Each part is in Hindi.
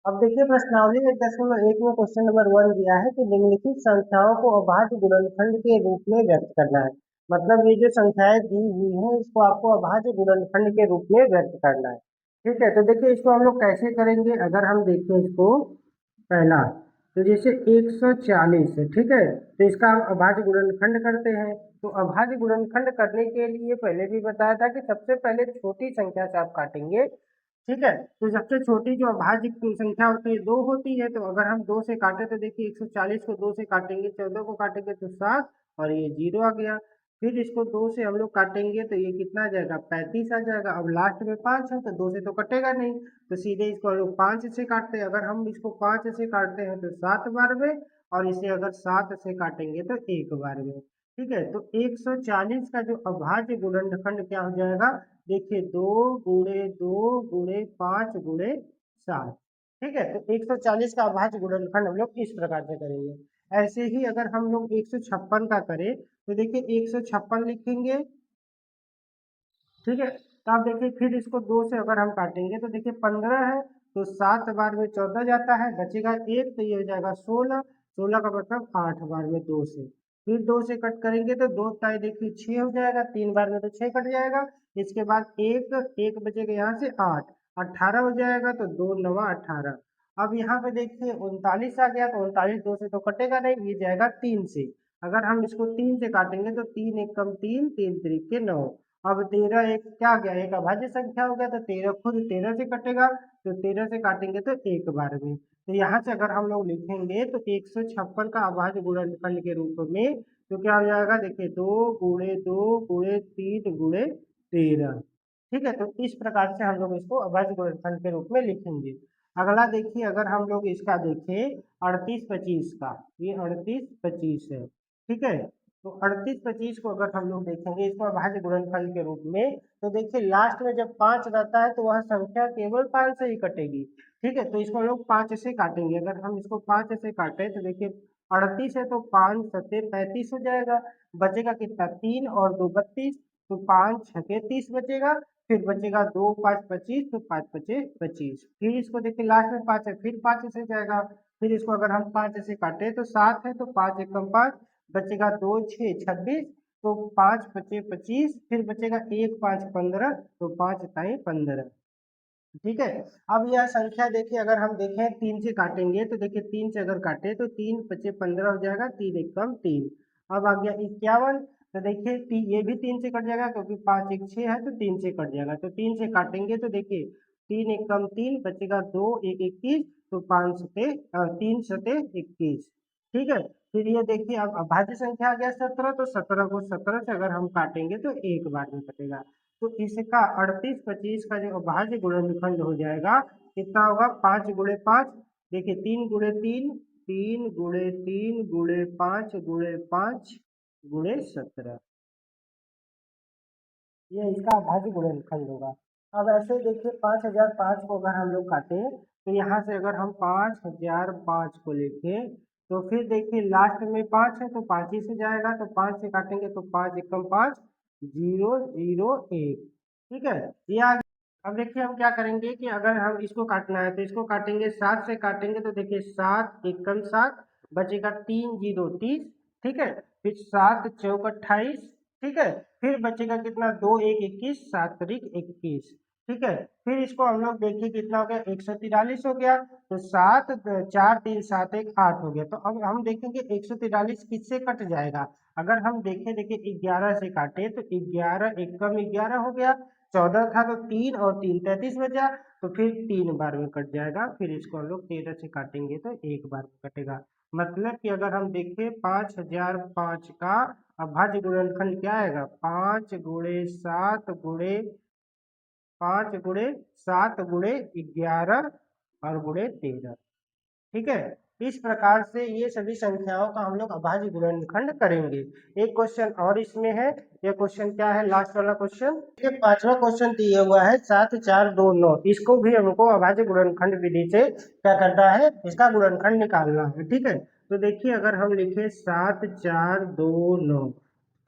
अब देखिए प्रश्नावली 1.1 में क्वेश्चन नंबर 1 दिया है कि निम्नलिखित संख्याओं को अभाज्य गुणनखंड के रूप में व्यक्त करना है। मतलब ये जो संख्याएं दी हुई हैं इसको आपको अभाज्य गुणनखंड के रूप में व्यक्त करना है। ठीक है, तो देखिए इसको हम लोग कैसे करेंगे। अगर हम देखें इसको पहला, तो जैसे 140 है, ठीक है, तो इसका हम अभाज्य गुणनखंड करते हैं। तो अभाज्य गुणनखंड करने के लिए पहले भी बताया था कि सबसे पहले छोटी संख्या से आप काटेंगे। ठीक है, तो सबसे छोटी जो अभाज्य संख्या होती है 2 होती है। तो अगर हम 2 से काटे तो देखिए 140 को 2 से काटेंगे, 14 को काटेंगे तो 7 और ये 0 आ गया। फिर इसको 2 से हम लोग काटेंगे तो ये कितना आ जाएगा, 35 आ जाएगा। अब लास्ट में 5 है तो 2 से तो कटेगा नहीं, तो सीधे इसको हम लोग 5 से काटते हैं। अगर हम इसको 5 से काटते हैं तो 7 बार में, और इसे अगर 7 से काटेंगे तो 1 बार में। ठीक है, तो 140 का जो अभाज्य गुणनखंड क्या हो जाएगा, देखिए 2 गुणे 2 गुणे 5 गुणे 7। ठीक है, तो 140 का अभाज्य गुणनखंड हम लोग इस प्रकार से करेंगे। ऐसे ही अगर हम लोग 156 का करें तो देखिए 156 लिखेंगे। ठीक है, तो आप देखिए फिर इसको 2 से अगर हम काटेंगे तो देखिए 15 है, तो 7 बार में 14 जाता है, बचेगा 1, तो ये हो जाएगा 16। 16 का मतलब 8 बार में 2 से। फिर 2 से कट करेंगे तो 2 ताई देखिए 6 हो जाएगा, 3 बार में तो 6 कट जाएगा। इसके बाद एक बचेगा यहाँ से 8, 18 हो जाएगा, तो 2 नवा 18। अब यहाँ पे देखिए 39 आ गया, तो 39 2 से तो कटेगा नहीं, ये जाएगा 3 से। अगर हम इसको 3 से काटेंगे तो 3 एक कम 3, 3 त्रिक 9। अब 13 एक क्या हो गया, एक अभाज्य संख्या हो गया, तो 13 खुद 13 से कटेगा, तो 13 से काटेंगे तो 1 बार में। तो यहाँ से अगर हम लोग लिखेंगे तो 156 का अभाज्य गुणनखंड के रूप में तो क्या हो जाएगा, देखिए 2 गुणे 2 गुणे 3 गुणे 13। ठीक है, तो इस प्रकार से हम लोग इसको अभाज्य गुणनखंड के रूप में लिखेंगे। अगला देखिए, अगर हम लोग इसका देखें 38-25 का, ये 38-25 है। ठीक है, तो 38-25 को अगर हम लोग देखेंगे इसको अभाज्य गुणनफल के रूप में, तो देखिए लास्ट में जब 5 रहता है तो वह संख्या केवल 5 से ही कटेगी। ठीक है, तो इसको हम लोग 5 से काटेंगे। अगर हम इसको 5 से काटे तो देखिए 38 है, तो 5 सत्ते 35 हो जाएगा। बचेगा कितना, 3 और 2 32, तो 5 छके 30 बचेगा। फिर बचेगा 2 5 25, तो 5 पचे 25। फिर इसको देखिए लास्ट में 5 है, फिर 5 से जाएगा। फिर इसको अगर हम 5 से काटे तो 7 है, तो 5 एकम 5, बचेगा 2 6 26, तो 5 पचे 25। फिर बचेगा 1 5 15, तो 5 ताई 15। ठीक है, अब यह संख्या देखिए अगर हम देखें 3 से काटेंगे तो देखिए 3 से अगर काटे तो 3 पचे 15 हो जाएगा, 3 एक कम 3। अब आ गया 51, तो देखिए ये भी 3 से कट जाएगा क्योंकि 5 एक 6 है, तो 3 से कट जाएगा। तो 3 से काटेंगे तो देखिए 3 एक कम 3, बचेगा 2 1 21, तो 5 सते 3 सते 21। ठीक है, फिर ये देखिए अब अभाज्य संख्या आ गया 17, तो 17 को 17 से अगर हम काटेंगे तो 1 बार में कटेगा। तो इसका 38-25 का जो अभाज्य गुणनखंड हो जाएगा कितना होगा, 5 गुणे 5। देखिए 3 गुणे 3, 3 गुणे 3 गुणे 5 गुणे 5 गुणे 17, ये इसका अभाज्य गुणनखंड होगा। अब ऐसे देखिए 5005 को अगर हम लोग काटे तो यहाँ से अगर हम 5005 को लिखें तो फिर देखिए लास्ट में 5 है, तो 5 ही से जाएगा, तो 5 से काटेंगे तो 5 एकम 5, 0 0 1। ठीक है, ये आ गया। अब देखिए हम क्या करेंगे कि अगर हम इसको काटना है तो इसको काटेंगे 7 से काटेंगे, तो देखिए 7 एकम 7, बचेगा 3 0 30। ठीक है, फिर 7 चौक 28। ठीक है, फिर बचेगा कितना, 2 1 21, 7 तारीख 21। ठीक है, फिर इसको हम लोग देखिए कितना हो गया, 143 हो गया। तो 7 4 3 7 1 8 हो गया। तो अब हम देखेंगे 143 किससे कट जाएगा। अगर हम देखें देखिए 11 से काटे तो 11 एकम 11 हो गया। 14 था तो 3 और 3 33 बचा, तो फिर 3 बार में कट जाएगा। फिर इसको हम लोग 13 से काटेंगे तो 1 बार में कटेगा। मतलब कि अगर हम देखें 5005 का अभाज्य गुणनखंड क्या आएगा, 5 गुणे 7 गुणे और गुणे 13। ठीक है, इस प्रकार से ये सभी संख्याओं का हम लोग अभाज्य गुणनखंड करेंगे। एक क्वेश्चन और इसमें है, ये क्वेश्चन क्या है, लास्ट वाला क्वेश्चन, ये 5वां क्वेश्चन दिया हुआ है 7 4 2 9। इसको भी हमको अभाज्य गुणनखंड विधि से क्या करना है, इसका गुणनखंड निकालना है। ठीक है, तो देखिए अगर हम लिखे 7 4 2 9,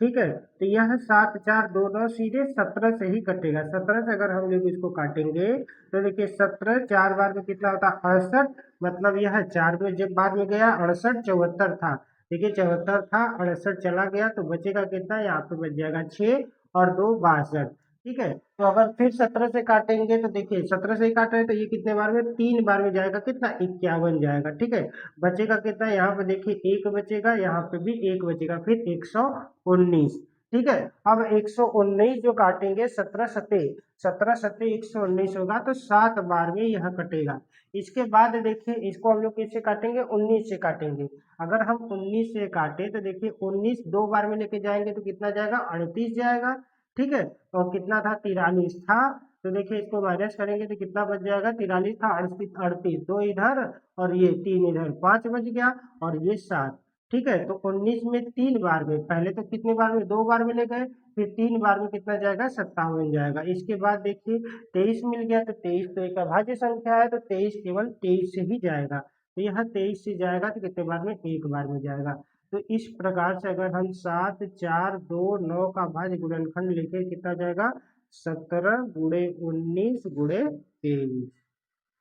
ठीक है, तो यह 7 4 2 9 सीधे 17 से ही कटेगा। 17 से अगर हम लोग इसको काटेंगे तो देखिए 17 4 बार में कितना होता है 68, मतलब यह 4 में जब बार में गया 68 74 था। देखिए 74 था 68 चला गया तो बचेगा कितना, यहाँ पे बच जाएगा 6 और 2 62। ठीक है, तो अगर फिर 17 से काटेंगे तो देखिए 17 से ही काट रहे हैं तो ये कितने बार में, 3 बार में जाएगा, कितना 51 जाएगा। ठीक है, बचेगा कितना, यहाँ पे देखिए 1 बचेगा, यहाँ पे भी 1 बचेगा, फिर 119। ठीक है, अब 119 जो काटेंगे 17 सते 17 सते 119 होगा तो 7 बार में यह कटेगा। इसके बाद देखिए इसको हम लोग किससे काटेंगे, 19 से काटेंगे। अगर हम 19 से काटे तो देखिए 19 2 बार में लेके जाएंगे तो कितना जाएगा, 38 जाएगा। ठीक है, और कितना था, 43 था। तो देखिए इसको माइनस करेंगे तो कितना बच जाएगा, 43 था 38 38, 2 इधर और ये 3 इधर, 5 बच गया और ये 7। ठीक है, तो 19 में 3 बार में, पहले तो कितने बार में, 2 बार में ले गए, फिर 3 बार में कितना जाएगा, 57 जाएगा। इसके बाद देखिए 23 मिल गया, तो 23 तो एक अभाज्य संख्या है तो 23 केवल 23 से ही जाएगा। तो यह 23 से जाएगा तो कितने बार में, एक बार में जाएगा। तो इस प्रकार से अगर हम 7 4 2 9 का भाज्य गुणनखंड लिखे कितना जाएगा, 17 गुणे 19 गुणे 23।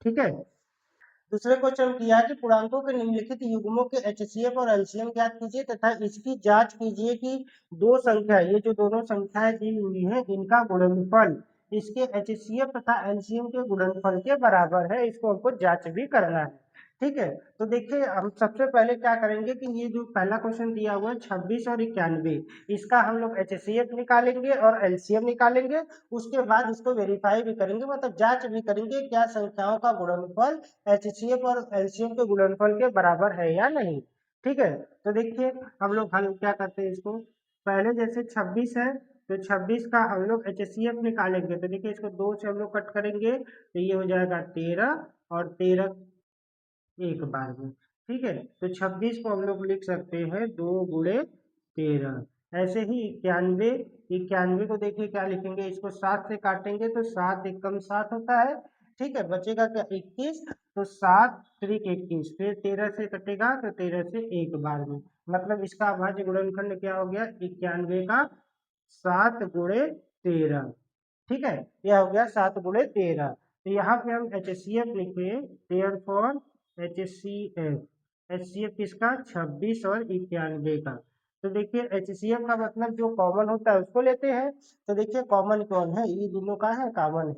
ठीक है, दूसरे क्वेश्चन किया है कि पूर्णांकों के निम्नलिखित युग्मों के एचसीएफ और एलसीएम ज्ञात कीजिए तथा इसकी जांच कीजिए कि दो संख्या, ये जो दोनों संख्याएं दी हुई है इनका गुणनफल इसके एचसीएफ तथा एलसीएम के गुणनफल के बराबर है। इसको हमको जांच भी करना है। ठीक है, तो देखिए हम सबसे पहले क्या करेंगे कि ये जो पहला क्वेश्चन दिया हुआ है 26 और 91, इसका हम लोग एचसीएफ निकालेंगे और एलसीएम निकालेंगे। उसके बाद इसको वेरीफाई भी करेंगे, मतलब जांच भी करेंगे क्या संख्याओं का गुणनफल एचसीएफ और एलसीएम के गुणनफल के बराबर है या नहीं। ठीक है, तो देखिए हम लोग हल क्या करते हैं इसको, पहले जैसे 26 है तो 26 का हम लोग एचसीएफ निकालेंगे तो देखिए इसको 2 से हम लोग कट करेंगे तो ये हो जाएगा 13 और 13 एक बार में। ठीक है, तो 26 को हम लोग लिख सकते हैं 2 गुणे 13। ऐसे ही 91, 91 को देखिए क्या लिखेंगे, इसको 7 से काटेंगे तो 7 एकम 7 होता है। ठीक है, बचेगा क्या 21, तो 7 त्रिक 21, फिर 13 से कटेगा तो 13 से एक बार में, मतलब इसका अभाज्य गुणनखंड क्या हो गया, 91 का 7 गुणे 13। ठीक है, यह हो गया 7 गुणे 13। तो यहाँ पे हम एच सी एफ लिखे, therefore H C F किसका, 26 और 91 का। तो देखिए एच सी एफ का मतलब जो कॉमन होता है उसको लेते हैं। तो देखिए कॉमन कौन है, ये दोनों का है, कॉमन है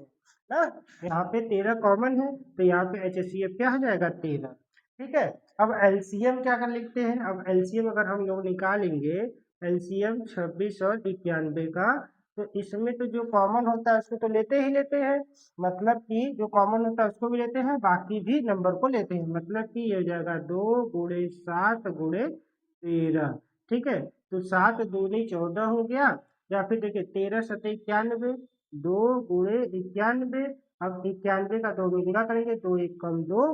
ना। यहाँ पे 13 कॉमन है तो यहाँ पे एच सी एफ क्या हो जाएगा, 13। ठीक है, अब एलसीएम क्या कर लिखते हैं, अब एलसीएम अगर हम लोग निकालेंगे, एलसीएम 26 और 91 का, तो इसमें तो जो कॉमन होता है उसको तो लेते ही लेते हैं, मतलब कि जो कॉमन होता है उसको भी लेते हैं, बाकी भी नंबर को लेते हैं, मतलब कि ये हो जाएगा 2 गुणे 7 गुणे 13। ठीक है, तो 7 दूनी 14 हो गया, या फिर देखिए 13 सत्ते 91, 2 गुणे 91। अब 91 का 2 में गुणा करेंगे, 2 एक कम 2,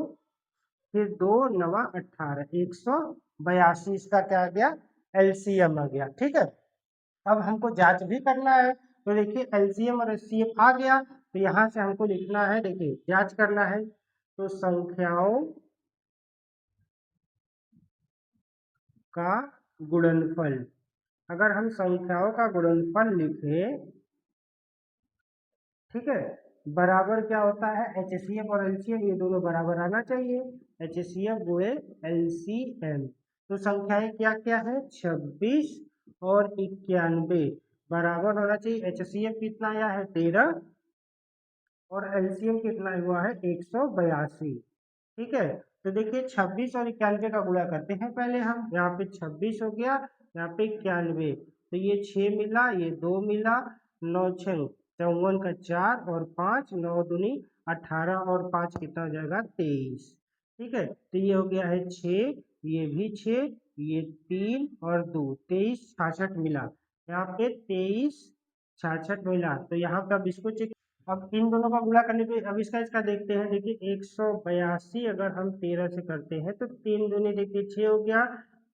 फिर 2 नवा 18, 182 इसका क्या आ गया, एलसीएम आ गया। ठीक है, अब हमको जांच भी करना है तो देखिए एलसीएम और एचसीएफ आ गया तो यहाँ से हमको लिखना है, देखिए जांच करना है तो संख्याओं का गुणनफल, अगर हम संख्याओं का गुणनफल लिखे, ठीक है, बराबर क्या होता है, एचसीएफ और एलसीएम ये दोनों बराबर आना चाहिए, एचसीएफ गुणे एलसीएम। तो संख्याएं क्या क्या है, 26 और 91 बराबर होना चाहिए। एचसीएफ कितना आया है, 13, और एलसीएम कितना हुआ है, 182। ठीक है, तो देखिए 26 और 91 का गुणा करते हैं पहले हम, यहाँ पे 26 हो गया, यहाँ पे 91, तो ये 6 मिला, ये 2 मिला, 9 6 54 का 4 और 5, 9 दूनी 18 और 5 कितना हो जाएगा, 23। ठीक है, तो ये हो गया है 6, ये भी 6, ये 3 और 2 23 66 मिला, यहाँ पे 23 66 मिला। तो यहाँ पे अब इसको चेक, अब इन दोनों का गुणा करने पे अब इसका इसका देखते हैं, देखिए 182 अगर हम 13 से करते हैं तो 3 दूनी देखिए 6 हो गया,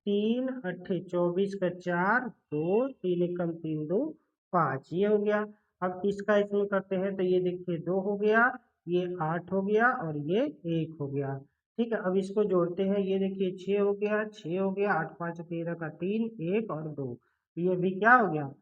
3 अट्ठे 24 का 4 2 3 एकम 3 2 5, ये हो गया। अब इसका इसमें करते हैं तो ये देखिए 2 हो गया, ये 8 हो गया और ये 1 हो गया। ठीक है, अब इसको जोड़ते हैं, ये देखिए 6 हो गया 6 हो गया, 8 5 13 का 3 1 और 2, ये भी क्या हो गया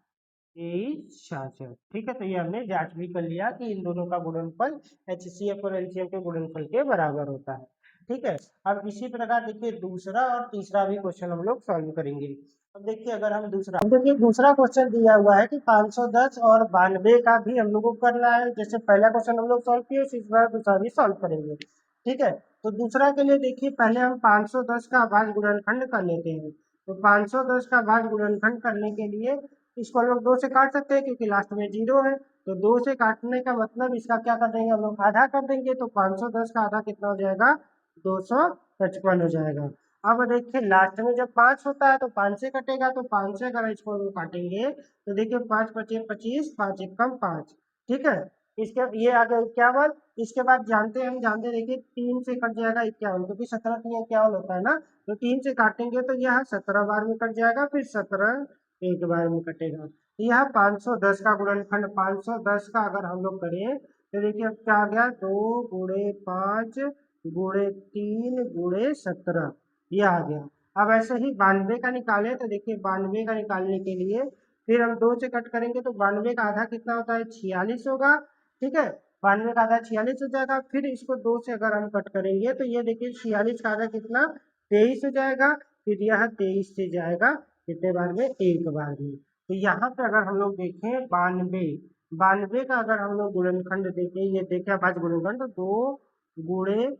2366। ठीक है, तो ये हमने जांच भी कर लिया कि इन दोनों का गुणनफल HCF और LCM के गुणनफल के बराबर होता है। ठीक है, अब इसी प्रकार देखिए दूसरा और तीसरा भी क्वेश्चन हम लोग सॉल्व करेंगे। अब देखिए अगर हम दूसरा, अब देखिए दूसरा क्वेश्चन दिया हुआ है कि 510 और 92 का भी हम लोग को करना है। जैसे पहला क्वेश्चन हम लोग सॉल्व किए, इस बार दूसरा भी सॉल्व करेंगे। ठीक है, तो दूसरा के लिए देखिए पहले हम 510 का भाज्य गुणनखंड कर लेते हैं। तो 510 का भाज्य गुणनखंड करने के लिए इसको हम लोग 2 से काट सकते हैं क्योंकि लास्ट में 0 है। तो 2 से काटने का मतलब इसका क्या कर देंगे हम लोग, आधा कर देंगे। तो 510 का आधा कितना हो जाएगा, 255 हो जाएगा। अब देखिए लास्ट में जब 5 होता है तो 5 से कटेगा, तो 5 से अगर इसको हम काटेंगे तो देखिए 5 पचे 25, 5 एक कम 5। ठीक है, इसके ये आ गया 51। इसके बाद हम जानते देखिए 3 से कट जाएगा 51, क्योंकि 17 3 51 होता है ना। तो 3 से काटेंगे तो यह 17 बार में कट जाएगा, फिर 17 एक बार में कटेगा। तो यह 510 का गुणनखंड 510 का अगर हम लोग करें तो देखिए अब क्या आ गया, 2 गुणे 5 गुणे 3 गुणे 17, ये आ गया। अब ऐसे ही 92 का निकाले तो देखिए 92 का निकालने के लिए फिर हम 2 से कट करेंगे तो 92 का आधा कितना होता है, 46 होगा। ठीक है, 92 का आधा 46 हो जाएगा। फिर इसको 2 से अगर हम कट करेंगे तो ये देखिए 46 का आधा कितना, 23 हो जाएगा। फिर यह 23 से जाएगा कितने बार में, एक बार में। तो यहाँ पे अगर हम लोग देखें 92 का अगर हम लोग गुणनखंड देखें, ये देखें भाज्य गुणनखंड, तो 2 गुणे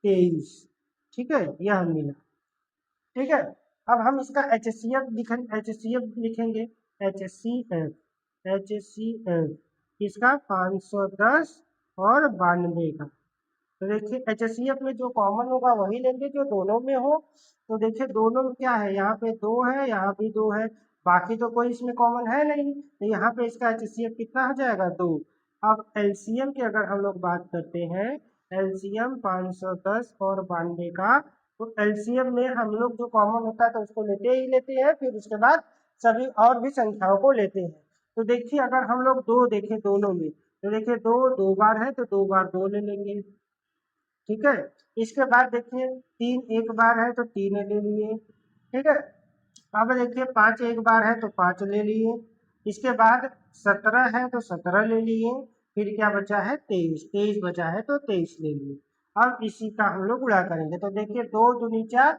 23। ठीक है, यह मिला। ठीक है, अब हम इसका HCF लिखेंगे। HCF इसका 510 और 92 का। तो देखिए HCF में जो कॉमन होगा वही लेंगे जो दोनों में हो। तो देखिए दोनों में क्या है, यहाँ पे 2 है, यहाँ भी 2 है, बाकी तो कोई इसमें कॉमन है नहीं। तो यहाँ पे इसका HCF कितना हो जाएगा, 2। अब LCM की अगर हम लोग बात करते हैं, LCM 510 और 92 का, तो LCM में हम लोग जो कॉमन होता है तो उसको लेते ही लेते हैं, फिर उसके बाद सभी और भी संख्याओं को लेते हैं। तो देखिए अगर हम लोग 2 देखें दोनों में, तो देखिए 2 बार है तो 2 बार 2 ले लेंगे। ठीक है, इसके बाद देखिए 3 एक बार है तो 3 ले लिए। ठीक है, अब देखिए 5 एक बार है तो 5 ले लिए। इसके बाद 17 है तो 17 ले लिए। फिर क्या बचा है, 23 बचा है तो 23 ले लिए। अब इसी का हम लोग गुणा करेंगे तो देखिए 2 दूनी 4।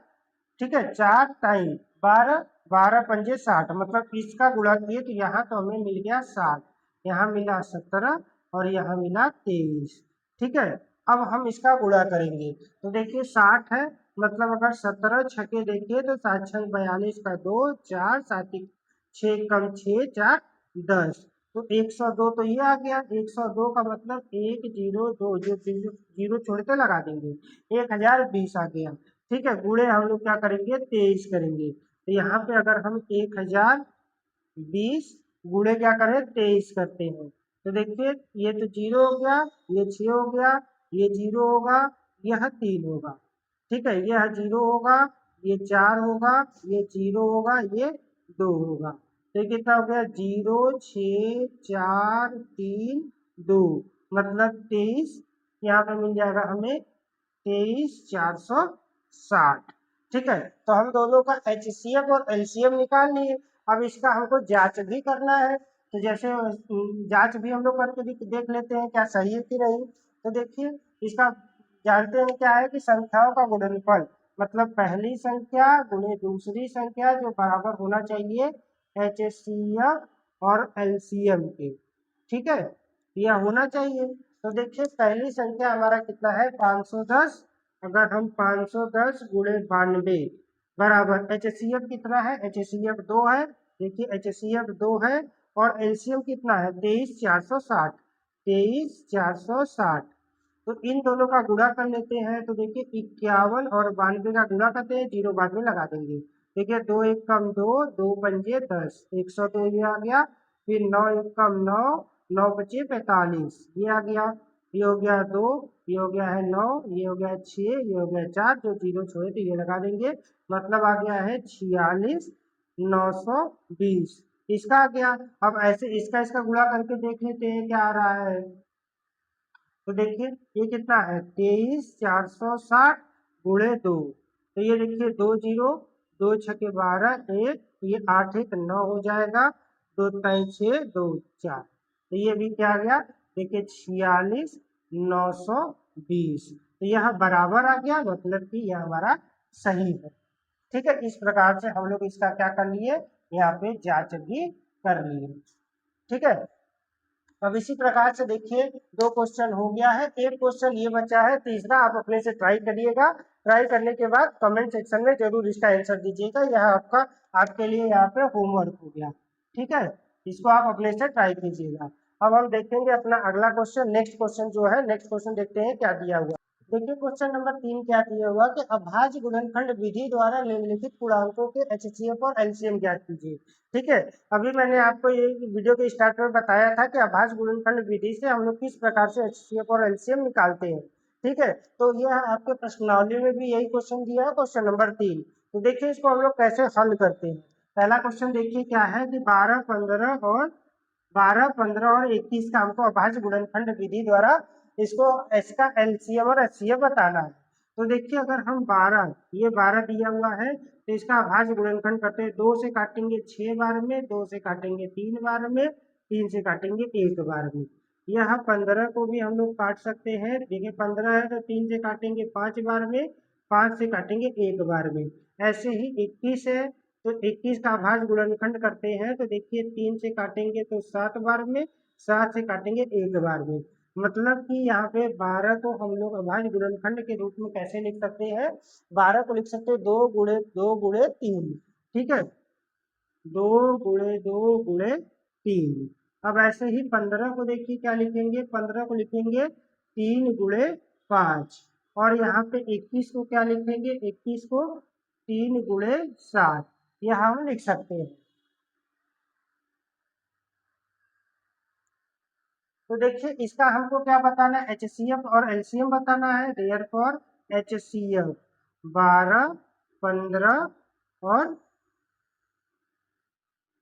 ठीक है, 4 टाइम 12, 12 पंजे 60, मतलब इसका गुणा किए तो यहाँ तो हमें मिल गया 60, यहाँ मिला 17 और यहाँ मिला 23। ठीक है, अब हम इसका गुणा करेंगे तो देखिए 60 है, मतलब अगर 17 छके देखिए तो 7 छक 42 का 2, 4 7 6 कम 6 4 10। तो 102 तो ये आ गया। 102 का मतलब 102, जो जीरो छोड़ते लगा देंगे, 1020 आ गया। ठीक है, गुणे हम लोग क्या करेंगे, 23 करेंगे। तो यहाँ पे अगर हम 1020 गुणे क्या करें, 23 करते हैं तो देखिए ये तो 0 हो गया, ये 6 हो गया, ये 0 होगा, यह 3 होगा। ठीक है, यह 0 होगा, ये 4 होगा, ये 0 होगा, ये 2 होगा। तो ये कितना हो गया, 0 6 4 3 2, मतलब 23। यहाँ पे मिल जाएगा हमें 23,460। ठीक है, तो हम दोनों का HCF और LCM निकाल लिए। अब इसका हमको जांच भी करना है, तो जैसे जांच भी हम लोग करके देख लेते हैं क्या सही है कि नहीं। तो देखिए इसका जानते हैं क्या है कि संख्याओं का गुणनफल, मतलब पहली संख्या गुणे दूसरी संख्या जो बराबर होना चाहिए HCF और LCM के। ठीक है, यह होना चाहिए। तो देखिए पहली संख्या हमारा कितना है, 510। अगर हम 510 गुणे 92 बराबर HCF कितना है, HCF 2 है। देखिए HCF 2 है और LCM कितना है, 23,460। 23,460, तो इन दोनों का गुणा कर लेते हैं। तो देखिए 51 और 92 का गुणा करते हैं, 0 बाद में लगा देंगे। देखिए 2 एक कम 2, 2 पंजे 10, 102 ये आ गया। फिर 9 एक कम 9, 9 पचे 45, ये आ गया। ये हो गया 2, ये हो गया है 9, ये हो गया 6, ये हो गया 4, जो 0 छोड़े तो ये लगा देंगे, मतलब आ गया है 46,920। इसका आ गया। अब ऐसे इसका इसका गुणा करके देख लेते हैं क्या आ रहा है। तो देखिए ये कितना है, 23,460 गुणे 2। तो ये देखिए 2 0, 2 छके 12, 1 तो ये 8 1 9 हो जाएगा, 2 3 6 2 4, तो ये भी क्या आ गया, देखिए 46 920, तो यह बराबर आ गया, मतलब कि यह हमारा सही है। ठीक है, इस प्रकार से हम लोग इसका क्या कर लिए, यहाँ पे जांच भी कर लिए। ठीक है, अब इसी प्रकार से देखिए 2 क्वेश्चन हो गया है, एक क्वेश्चन ये बचा है, तीसरा आप अपने से ट्राई करिएगा। ट्राई करने के बाद कमेंट सेक्शन में जरूर इसका आंसर दीजिएगा, यह आपका आपके लिए यहाँ पे होमवर्क हो गया। ठीक है, इसको आप अपने से ट्राई कीजिएगा। अब हम देखेंगे अपना अगला क्वेश्चन, नेक्स्ट क्वेश्चन जो है, नेक्स्ट क्वेश्चन देखते हैं क्या दिया हुआ। देखिए क्वेश्चन नंबर 3 क्या दिया हुआ कि अभाज्य गुणनखंड विधि द्वारा निम्नलिखित पूर्णांकों के एचसीएफ और एलसीएम ज्ञात कीजिए। ठीक है, अभी मैंने आपको ये वीडियो के स्टार्ट में बताया था कि अभाज्य गुणनखंड विधि से हम लोग किस प्रकार से एचसीएफ और एलसीएम निकालते हैं। ठीक है, तो यह आपके प्रश्नावली में भी यही क्वेश्चन दिया है, क्वेश्चन नंबर 3। तो देखिए इसको हम लोग कैसे हल करते हैं। पहला क्वेश्चन देखिए क्या है कि 12 15 और 21 का हमको अभाज्य गुणनखंड विधि द्वारा इसको इसका एलसीएम और एचसीएफ बताना है। तो देखिए अगर हम 12, ये 12 दिया हुआ है, तो इसका अभाज्य गुणनखंड करते हैं, 2 से काटेंगे 6 बार में, 2 से काटेंगे 3 बार में, 3 से काटेंगे 1 बार में। यह 15 को भी हम लोग काट सकते हैं, देखिए 15 है तो 3 से काटेंगे 5 बार में, 5 से काटेंगे 1 बार में। ऐसे ही 21 है, तो 21 का अभाज्य गुणनखंड करते हैं, तो देखिए 3 से काटेंगे तो 7 बार में, 7 से काटेंगे 1 बार में। मतलब कि यहाँ पे 12 को हम लोग अभाज्य गुणनखंड के रूप में कैसे लिख सकते हैं, 12 को लिख सकते हैं 2 गुणे 2 गुणे 3। ठीक है, 2 गुणे 2 गुणे 3। अब ऐसे ही 15 को देखिए क्या लिखेंगे, 15 को लिखेंगे 3 गुणे 5, और यहाँ पे 21 को क्या लिखेंगे, 21 को 3 गुणे 7, यह हम लिख सकते हैं। तो देखिए इसका हमको क्या बताना है, एचसीएफ और एलसीएम बताना है। देयरफॉर एचसीएफ 12 15 और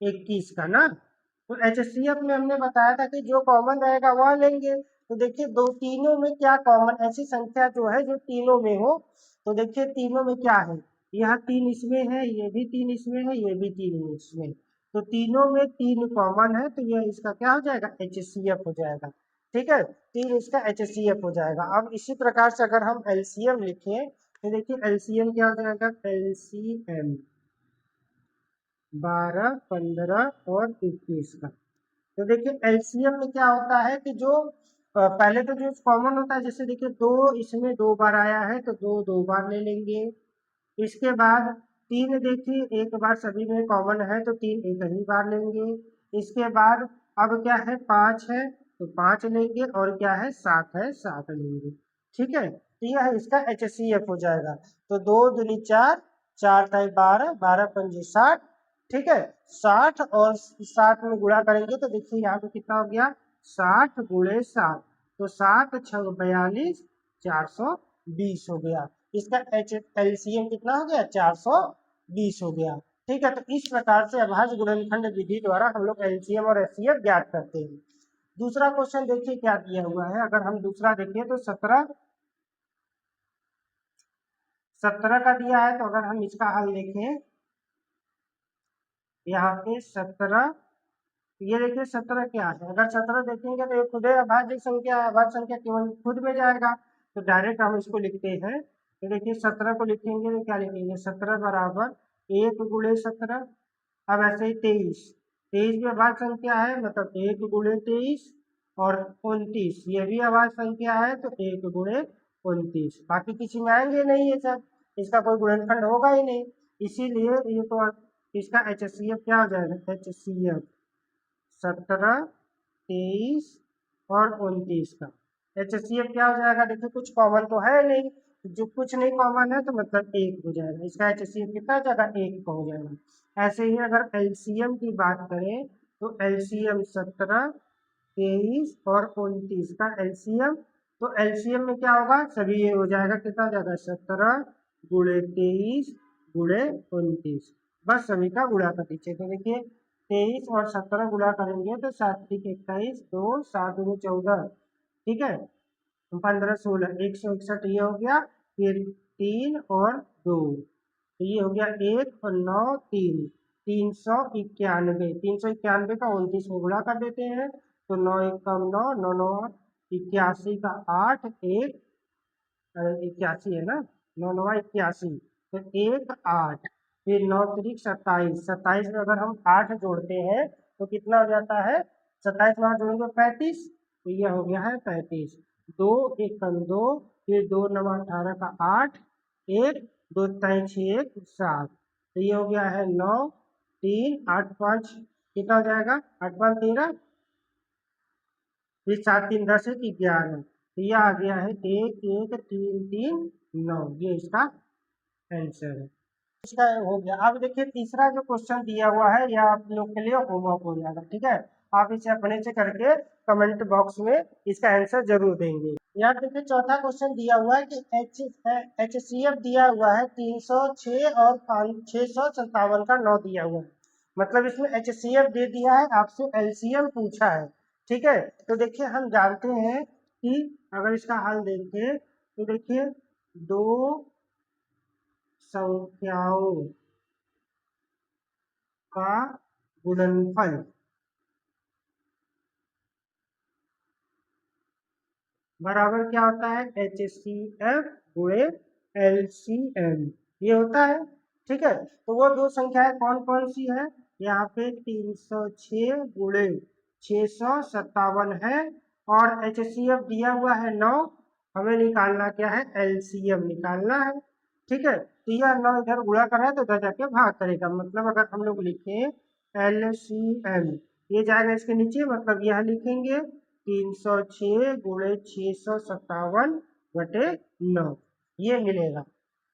21 का ना, तो एचसीएफ में हमने बताया था कि जो कॉमन रहेगा वह लेंगे। तो देखिए दो तीनों में क्या कॉमन, ऐसी संख्या जो है जो तीनों में हो, तो देखिए तीनों में क्या है, यह 3 इसमें है, ये भी 3 इसमें है, ये भी 3 इसमें, तो तीनों में 3 कॉमन है, तो यह इसका क्या हो जाएगा, एचसीएफ हो जाएगा। ठीक है, 3 इसका एचसीएफ हो जाएगा। अब इसी प्रकार से अगर हम एलसीएम लिखें, तो देखिए एलसीएम क्या हो जाएगा, एलसीएम 12 15 और 21 का। तो देखिए एलसीएम में क्या होता है कि जो पहले तो जो कॉमन होता है, जैसे देखिए 2 इसमें 2 बार आया है, तो 2 2 बार ले लेंगे। इसके बाद 3 देखिए एक बार सभी में कॉमन है, तो 3 एक ही बार लेंगे। इसके बाद अब क्या है, 5 है, तो 5 लेंगे, और क्या है, 7 है, 7 लेंगे। ठीक है, तो यह इसका एचसीएफ हो जाएगा। तो 2 दूनी 4, 4 ताई 12, 12 पंजी 60। ठीक है, 60 और 60 में गुणा करेंगे, तो देखिए यहाँ पे कितना हो गया, 60 गुणे 7, तो 7 6 42, 420 हो गया। इसका एलसीएम कितना हो गया, 420 हो गया। ठीक है, तो इस प्रकार से अभाज्य गुणनखंड विधि द्वारा हम लोग एलसीएम और एचसीएफ ज्ञात करते हैं। दूसरा क्वेश्चन देखिए क्या दिया हुआ है, अगर हम दूसरा देखें तो 17 का दिया है, तो अगर हम इसका हल देखें, यहाँ पे 17, ये देखिए 17 क्या है, अगर 17 देखेंगे तो ये खुद अभाज्य संख्या है, अभाज्य संख्या केवल खुद में जाएगा, तो डायरेक्ट हम इसको लिखते हैं। तो देखिए 17 को लिखेंगे तो क्या लिखेंगे, 17 बराबर 1 गुणे 17। अब ऐसे ही 23, 23 भी अभाज्य संख्या है, मतलब 1 गुणे 23, और 29 ये भी अभाज्य संख्या है, तो 1 गुणे 29, बाकी किसी में आएंगे नहीं ये सब, इसका कोई गुणनखंड होगा ही नहीं, इसीलिए ये तो इसका एचसीएफ क्या हो जाएगा, एचसीएफ 17 23 और 29 का एचसीएफ क्या हो जाएगा, देखिए कुछ कॉमन तो है नहीं, जो कुछ नहीं कॉमन है तो मतलब 1 हो जाएगा, इसका एचसीएफ कितना हो जाएगा, 1 का हो जाएगा। ऐसे ही अगर एलसीएम की बात करें, तो एलसीएम 17 23 और 29 का एलसीएम, तो एलसीएम में क्या होगा, सभी ये हो जाएगा, कितना हो जाएगा, 17 गुणे 23 गुणे 29, बस सभी का गुणा कर दीजिए। तो देखिए 23 और 17 गुणा करेंगे तो 7 3 21, 2 7 2 14, ठीक है, 15 16 161 ये हो गया, फिर 3 और 2, तो ये हो गया 1 और 9 3, 391, 391 का 29 में गुणा कर देते हैं तो 9 एक कम 9, 9 9 81 का 8, 1 81 है ना, 9 9 81 तो 1 8, फिर 9 3 27, 27 में अगर हम 8 जोड़ते हैं तो कितना हो जाता है, 27 में 8 जोड़ेंगे 35, तो यह हो गया है 35, 2 एक कम 2, फिर 2 9 18 का 8, 1 2 3 6 1 7, तो ये हो गया है 9 3 8 5, कितना हो जाएगा 8 5 13, फिर 7 3 10 1 11, तो यह आ गया है 1 1 3 3 9, ये इसका आंसर है। इसका हो गया। अब देखिए तीसरा जो क्वेश्चन दिया हुआ है यह आप लोग के लिए होमवर्क हो जाएगा, ठीक है। आप इसे अपने से करके कमेंट बॉक्स में इसका आंसर जरूर देंगे। यहाँ देखिए चौथा क्वेश्चन दिया हुआ है कि HCF दिया हुआ है 306 और 657 का 9 दिया हुआ है, मतलब इसमें HCF दे दिया है, आपसे LCM पूछा है, ठीक है। तो देखिए हम जानते हैं कि अगर इसका हल देखें तो देखिए दो संख्याओं का गुणनफल बराबर क्या होता है, HCF गुणे LCM, ये होता है, ठीक है। तो वो दो संख्याएं कौन कौन सी है, यहाँ पे 306 गुणे 657 है और HCF दिया हुआ है 9, हमें निकालना क्या है, LCM निकालना है, ठीक है। तो यह 9 इधर गुणा कर रहा है तो इधर जाके भाग करेगा, मतलब अगर हम लोग लिखे LCM, ये जाएगा इसके नीचे, मतलब यह लिखेंगे 306 गुणे 657 बटे 9, ये मिलेगा,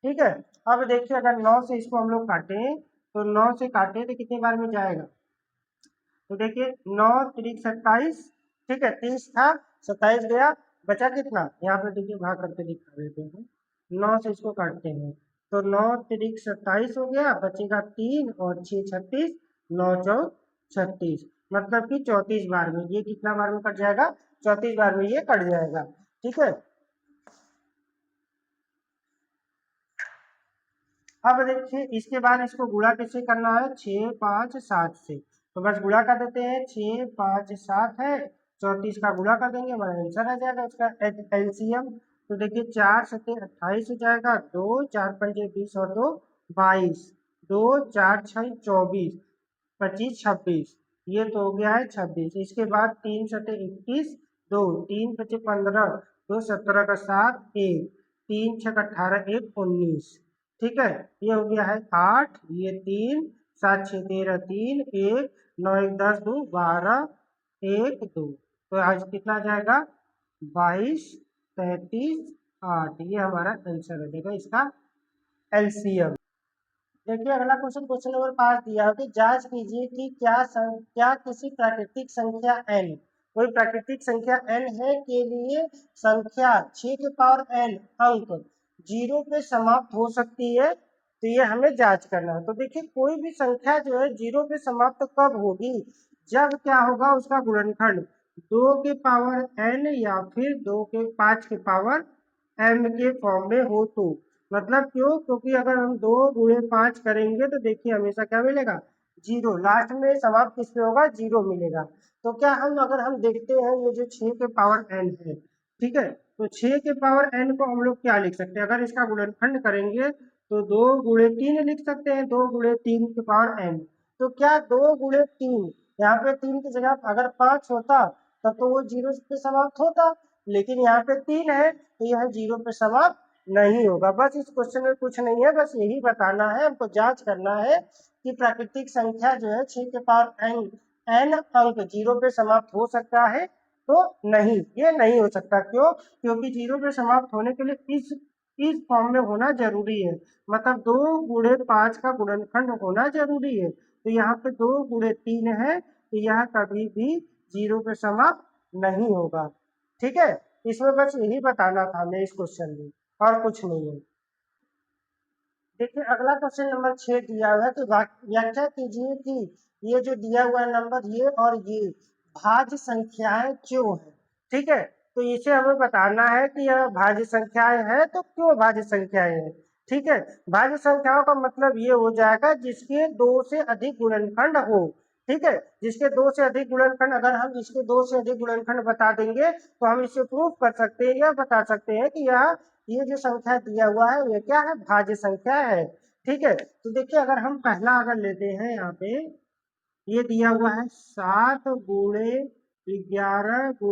ठीक है। अब देखिए अगर 9 से इसको हम लोग काटें तो 9 से काटे तो कितने बार में जाएगा, तो देखिए 9 3 27, ठीक है, 30 था 27 गया, बचा कितना, यहाँ पे देखिए भाग करके दिखा देते हैं, 9 से इसको काटते हैं तो 9 3 27 हो गया, बचेगा 3 और 6 36, 9 4 36, मतलब कि 34 बार में, ये कितना बार में कट जाएगा, 34 बार में ये कट जाएगा, ठीक है। अब देखिए इसके बाद इसको गुणा कैसे करना है, 6 5 7 से, तो बस गुणा कर देते हैं, 6 5 7 है, 34 का गुणा कर देंगे, हमारा आंसर आ जाएगा उसका LCM। तो देखिए 4 7 28 हो जाएगा, 2 4 5 20 और 2 22, 2 4 6 24, 25 26, ये तो हो गया है 26। इसके बाद 3 सते 21, 2 3 पचे 15, 2 17 का 7 1, 3 6 18 1 19, ठीक है। ये हो गया है 8, ये 3 7 6 13 3 1 9 1 10 2 12 1 2, तो आज कितना आ जाएगा 22 33 8, ये हमारा आंसर हो जाएगा इसका LCM। देखिए अगला क्वेश्चन, क्वेश्चन नंबर 5 दिया है कि जांच कीजिए कि क्या किसी प्राकृतिक संख्या n, कोई प्राकृतिक संख्या n है के लिए संख्या 6 के पावर n अंक 0 पे समाप्त हो सकती है, तो ये हमें जांच करना है। तो देखिए कोई भी संख्या जो है 0 पे समाप्त कब होगी, जब क्या होगा उसका गुणनखंड 2 के पावर n या फिर 2 के 5 के पावर m के फॉर्म में हो, तो मतलब क्यों, क्योंकि अगर हम 2 गुणे 5 करेंगे तो देखिए हमेशा क्या मिलेगा, 0, लास्ट में समाप्त किस पे होगा, 0 मिलेगा। तो क्या हम अगर हम देखते हैं ये जो 6 के पावर n है, ठीक है, तो 6 के पावर n को हम लोग क्या लिख सकते हैं, अगर इसका गुणनखंड करेंगे तो 2 गुणे 3 लिख सकते हैं, 2 गुणे 3 के पावर n, तो क्या 2 गुणे 3, यहाँ पे 3 की जगह अगर 5 होता तब तो वो 0 पे समाप्त होता, लेकिन यहाँ पे 3 है तो यह 0 पे समाप्त नहीं होगा। बस इस क्वेश्चन में कुछ नहीं है, बस यही बताना है हमको, जांच करना है कि प्राकृतिक संख्या जो है 6 के पावर n अंक 0 पे समाप्त हो सकता है, तो नहीं, ये नहीं हो सकता, क्यों, क्योंकि 0 पे समाप्त होने के लिए इस फॉर्म में होना जरूरी है, मतलब 2 गुणे 5 का गुणनखंड होना जरूरी है, तो यहाँ पे 2 गुणे 3 है तो यह कभी भी 0 पे समाप्त नहीं होगा, ठीक है। इसमें बस यही बताना था हमें इस क्वेश्चन में, और कुछ नहीं है। देखिए अगला क्वेश्चन नंबर 6 दिया हुआ है, तो व्याख्या कीजिए कि ये जो दिया हुआ नंबर ये और ये भाज्य संख्याएं क्यों है, ठीक है। तो इसे हमें बताना है कि यह भाज्य संख्याएं हैं तो क्यों भाज्य संख्याएं हैं। ठीक है, भाज्य संख्याओं का मतलब ये हो जाएगा जिसके दो से अधिक गुणनखंड हो। ठीक है, जिसके दो से अधिक गुणनखंड, अगर हम इसके दो से अधिक गुणनखंड बता देंगे तो हम इसे प्रूव कर सकते हैं या बता सकते हैं कि यह ये जो संख्या दिया हुआ है ये क्या है, भाज्य संख्या है। ठीक है, तो देखिए अगर हम पहला अगर लेते हैं यहाँ पे, ये दिया हुआ है 7 × 11 ×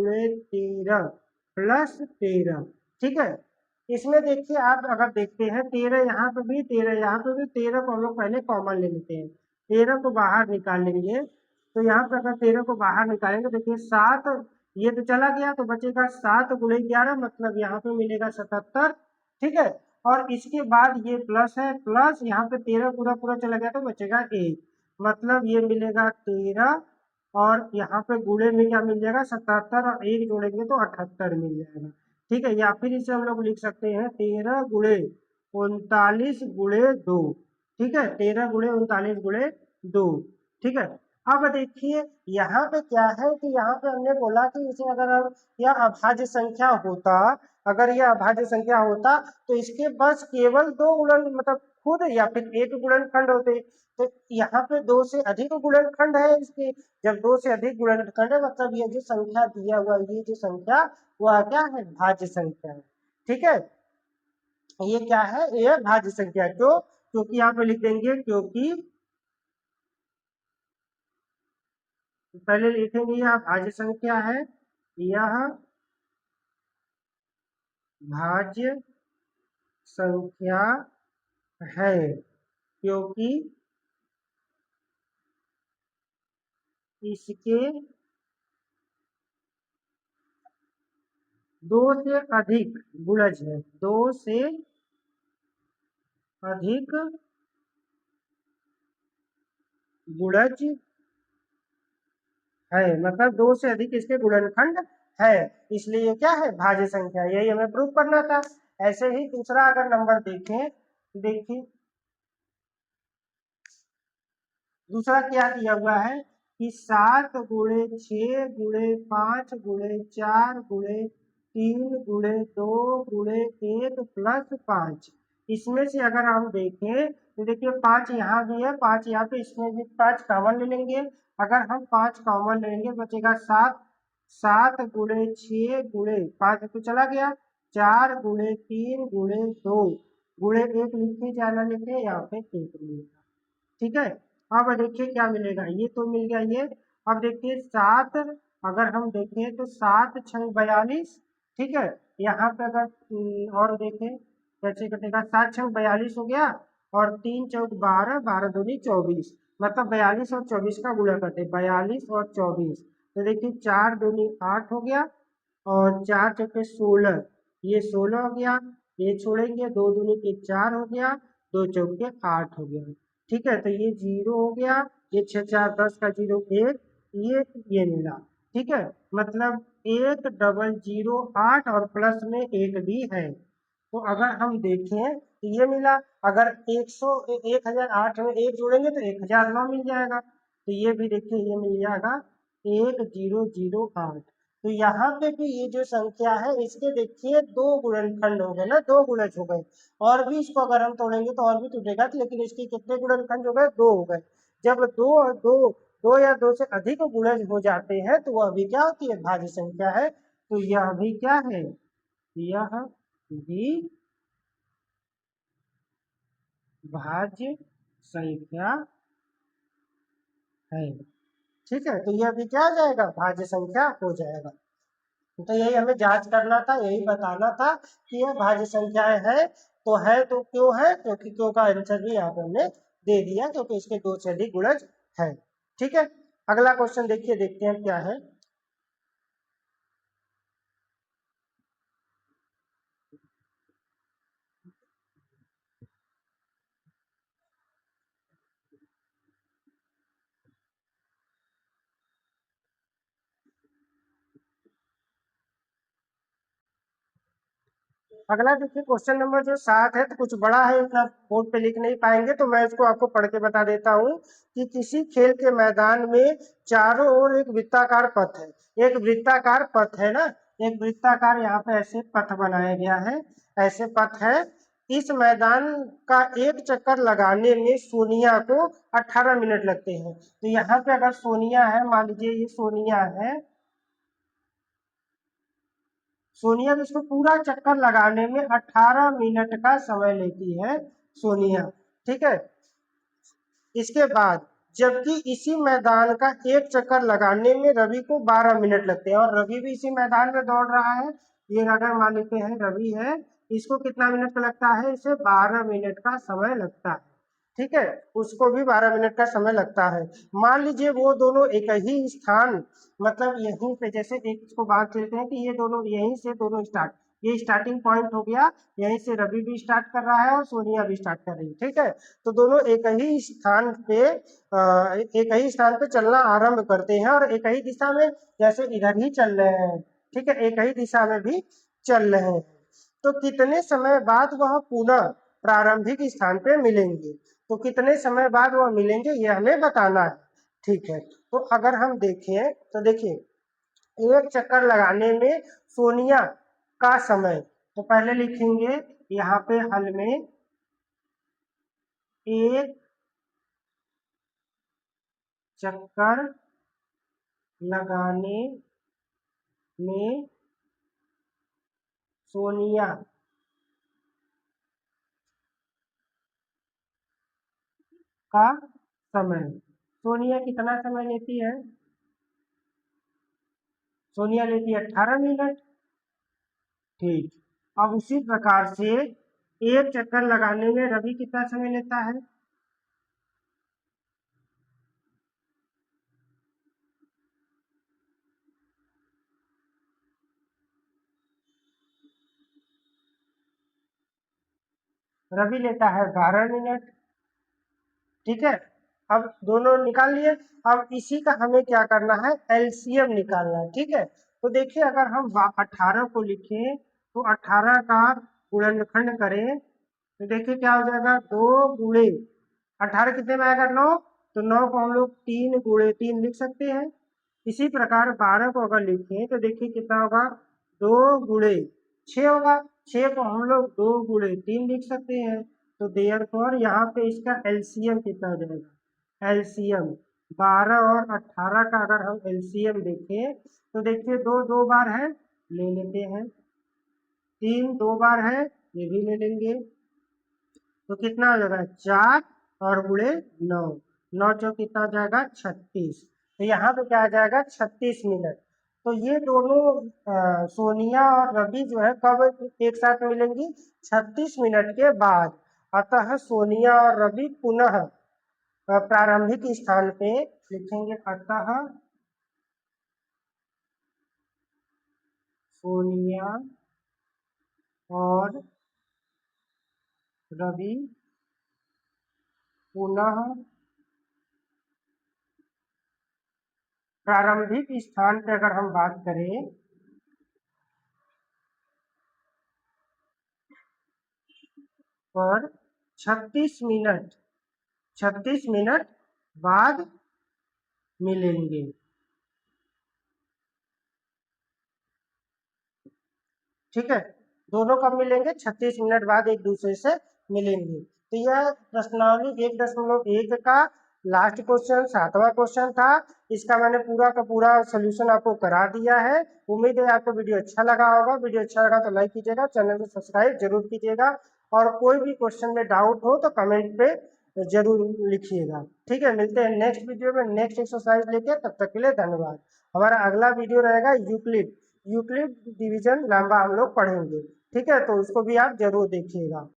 13 + 13। ठीक है, इसमें देखिए आप अगर देखते हैं 13 यहाँ पे भी 13 यहाँ पे भी, 13 को हम लोग पहले कॉमन ले लेते हैं, 13 को बाहर निकाल लेंगे। तो यहाँ पे अगर 13 को बाहर निकालेंगे, देखिए 7 ये तो चला गया तो बचेगा 7 × 11, मतलब यहाँ पे मिलेगा 77। ठीक है, और इसके बाद ये प्लस है, प्लस यहाँ पे 13 पूरा पूरा चला गया तो बचेगा 1, मतलब ये मिलेगा 13, और यहाँ पे गुणे में क्या मिल जाएगा 77, और 1 जोड़ेंगे तो 78 मिल जाएगा। ठीक है, या फिर इसे हम लोग लिख सकते हैं 13 × 39 × 2। ठीक है, 13 × 39 × 2। ठीक है, अब देखिए यहाँ पे क्या है कि यहाँ पे हमने बोला कि इसे अगर हम यह अभाज्य संख्या होता, अगर यह अभाज्य संख्या होता तो इसके बस केवल दो गुणन मतलब खुद या फिर एक गुणनखंड होते। तो यहाँ पे दो से अधिक गुणनखंड है इसके, जब दो से अधिक गुणनखंड है मतलब ये जो संख्या दिया हुआ ये जो संख्या वह क्या है, भाज्य संख्या है। ठीक है, ये क्या है, ये भाज्य संख्या। क्यों, क्योंकि यहाँ पे लिख देंगे क्योंकि, पहले लिखेंगे यह भाज्य संख्या है, यह भाज्य संख्या है क्योंकि इसके दो से अधिक गुणज है, दो से अधिक गुणज है, मतलब दो से अधिक इसके गुणनखंड है, इसलिए ये क्या है, भाज्य संख्या। यही हमें प्रूव करना था। ऐसे ही दूसरा अगर नंबर देखें, देखिए दूसरा क्या दिया हुआ है कि 7 × 6 × 5 × 3 × 2 × 1 + 5। इसमें से अगर हम देखें तो देखिए 5 यहाँ भी है, 5 यहाँ पे, इसमें भी 5 कॉमन ले लेंगे। अगर हम 5 कॉमन लेंगे बचेगा 7, 7 × 6 × 5 तो चला गया, 4 × 3 × 2 × 1 लिखे जाना, लिखे यहाँ पे 1 मिलेगा। ठीक है, अब देखिए क्या मिलेगा, ये तो मिल गया ये। अब देखिए 7, अगर हम देखें तो 7 × 6 = 42। ठीक है, यहाँ पे अगर और देखें कैसे कटेगा, 7 × 6 = 42 हो गया, और 3 × 4 = 12, 12 दूनी 24, मतलब 42 और 24 का गुणा करते, 42 और 24। तो देखिए 4 दूनी 8 हो गया, और 4 × 16, ये 16 हो गया, ये छोड़ेंगे 2 दूनी के 4 हो गया, 2 × 4 = 8 हो गया। ठीक है, तो ये 0 हो गया, ये 6 4 10 का 0 1, ये मिला। ठीक है, मतलब 1008 और प्लस में 1 भी है। तो अगर हम देखें तो ये मिला, अगर 1008 में 1 जोड़ेंगे तो 1009 मिल जाएगा। तो ये भी देखिए ये मिल जाएगा 1008। तो यहाँ पे भी ये जो संख्या है इसके देखिए दो गुणनखंड हो गए ना, दो गुणज हो गए, और भी इसको अगर हम तोड़ेंगे तो और भी टूटेगा, लेकिन इसके कितने गुणनखंड हो गए, दो हो गए। जब दो दो दो या दो से अधिक गुणज हो जाते हैं तो वह भी क्या होती है, भाज्य संख्या है। तो यह भी क्या है, यह भी भाज्य संख्या है। ठीक है, तो यह भी क्या हो जाएगा, भाज्य संख्या हो जाएगा। तो यही हमें जांच करना था, यही बताना था कि यह भाज्य संख्या है तो क्यों है, क्योंकि क्यों का आंसर भी यहाँ पे हमने दे दिया, क्योंकि इसके दो से अधिक गुणज है। ठीक है, अगला क्वेश्चन देखिए, देखते हैं क्या है। अगला देखिए क्वेश्चन नंबर जो 7 है, तो कुछ बड़ा है, इतना बोर्ड पे लिख नहीं पाएंगे, तो मैं इसको आपको पढ़ के बता देता हूँ कि किसी खेल के मैदान में चारों ओर एक वृत्ताकार पथ है, एक वृत्ताकार पथ है ना, एक वृत्ताकार यहाँ पे ऐसे पथ बनाया गया है, ऐसे पथ है। इस मैदान का एक चक्कर लगाने में सोनिया को 18 मिनट लगते हैं। तो यहाँ पे अगर सोनिया है, मान लीजिए ये सोनिया है, सोनिया इसको पूरा चक्कर लगाने में 18 मिनट का समय लेती है सोनिया। ठीक है, इसके बाद जबकि इसी मैदान का एक चक्कर लगाने में रवि को 12 मिनट लगते हैं, और रवि भी इसी मैदान में दौड़ रहा है। ये अगर मान लेते हैं रवि है, इसको कितना मिनट का लगता है, इसे 12 मिनट का समय लगता है। ठीक है, उसको भी 12 मिनट का समय लगता है। मान लीजिए वो दोनों एक ही स्थान, मतलब यहीं पे, जैसे एक इसको बात लेते हैं कि ये दोनों यहीं से दोनों स्टार्ट, ये स्टार्टिंग पॉइंट हो गया, यहीं से रवि भी स्टार्ट कर रहा है और सोनिया भी स्टार्ट कर रही है। ठीक है, तो दोनों एक ही स्थान पे चलना आरंभ करते हैं और एक ही दिशा में, जैसे इधर ही चल रहे हैं। ठीक है, एक ही दिशा में भी चल रहे हैं। तो कितने समय बाद वह पुनः प्रारंभिक स्थान पे मिलेंगे, तो कितने समय बाद वह मिलेंगे ये हमें बताना है। ठीक है, तो अगर हम देखें तो देखिए, एक चक्कर लगाने में सोनिया का समय, तो पहले लिखेंगे यहाँ पे हल में, एक चक्कर लगाने में सोनिया का समय, सोनिया कितना समय लेती है, सोनिया लेती है 18 मिनट। ठीक, अब उसी प्रकार से एक चक्कर लगाने में रवि कितना समय लेता है, रवि लेता है 12 मिनट। ठीक है, अब दोनों निकाल लिए। अब इसी का हमें क्या करना है, एलसीएम निकालना है। ठीक है, तो देखिए अगर हम 18 को लिखें तो 18 का गुणनखंड करें तो देखिए क्या हो जाएगा, 2 × 18 कितने में आएगा, 9। तो 9 को हम लोग 3 × 3 लिख सकते हैं। इसी प्रकार 12 को अगर लिखें तो देखिए कितना होगा, 2 × 6 होगा। 6 को हम लोग 2 × 3 लिख सकते हैं। तो देयरफॉर यहाँ पे इसका एलसीएम कितना हो जाएगा, एलसीएम 12 और 18 का अगर हम एलसीएम देखें तो देखिए 2 2 बार है, ले लेते हैं। 3 2 बार है, ये भी ले लेंगे। तो कितना हो जाएगा, 4 और गुणे 9, 9 चौक कितना हो जाएगा, 36। तो यहाँ पे क्या आ जाएगा, 36 मिनट। तो ये दोनों सोनिया और रवि जो है कब एक साथ मिलेंगी, 36 मिनट के बाद। अतः सोनिया और रवि पुनः प्रारंभिक स्थान पे लिखेंगे, अतः सोनिया और रवि पुनः प्रारंभिक स्थान पे अगर हम बात करें पर 36 मिनट बाद मिलेंगे। ठीक है, दोनों कब मिलेंगे, 36 मिनट बाद एक दूसरे से मिलेंगे। तो यह प्रश्नावली 1.1 का लास्ट क्वेश्चन 7वां क्वेश्चन था। इसका मैंने पूरा का पूरा सोल्यूशन आपको करा दिया है। उम्मीद है आपको वीडियो अच्छा लगा होगा। वीडियो अच्छा लगा तो लाइक कीजिएगा, चैनल को सब्सक्राइब जरूर कीजिएगा, और कोई भी क्वेश्चन में डाउट हो तो कमेंट पे जरूर लिखिएगा। ठीक है, मिलते हैं नेक्स्ट वीडियो में नेक्स्ट एक्सरसाइज लेके, तब तक के लिए धन्यवाद। हमारा अगला वीडियो रहेगा यूक्लिड, यूक्लिड डिवीजन लंबा हम लोग पढ़ेंगे। ठीक है, तो उसको भी आप जरूर देखिएगा।